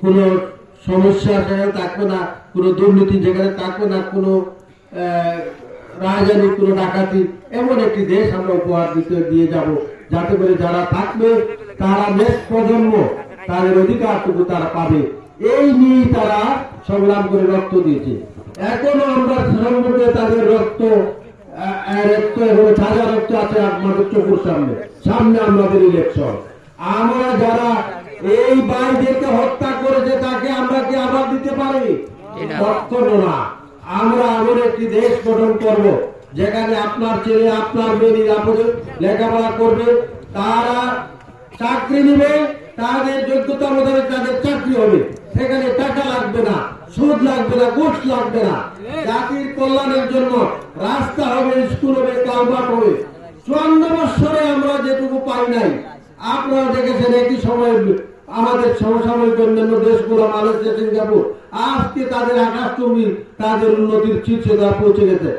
কোনো সমস্যা সেখানে থাকবে না, কোনো দুর্নীতি যেখানে থাকবে না, কোনো রাজধানী, কোনো ডাকাতি, এমন একটি দেশ আমরা উপহার দিয়ে যাব, যাতে করে যারা থাকবে তারা নেক্সট প্রজন্ম তাদের অধিকারটুকু তারা পাবে। এই নিয়ে তারা সংগ্রাম করে রক্ত দিয়েছে। এখনো আমরা সম্মুখে তাদের রক্ত এবং তাজা রক্ত আছে আমাদের চোখের সামনে। সামনে আমাদের ইলেকশন। আমরা যারা এই ভাইদেরকে হত্যা করেছে তাকে আমরা কি আবার দিতে পারি? কখনো না। আমরা এমন একটি দেশ গঠন করব যেখানে আপনার ছেলে আপনার মেয়ে নিরাপদে লেখাপড়া করবে, তারা চাকরি নিবে, তাদের যোগ্যতা মোতাবেক তাদের চাকরি হবে, সেখানে টাকা লাগবে না, সুদ লাগবে না, ঘুষ লাগবে না। জাতির কল্যাণের জন্য রাস্তা হবে, স্কুল হবে, কালভার্ট হবে। 54 বছরে আমরা যেটুকু পাই নাই, আপনারা দেখেছেন একই সময় আমাদের সমসাময়িক অন্যান্য দেশগুলো, মালয়েশিয়া, সিঙ্গাপুর, আজকে তাদের আকাশচুম্বী তাদের উন্নতির শীর্ষে পৌঁছে গেছে।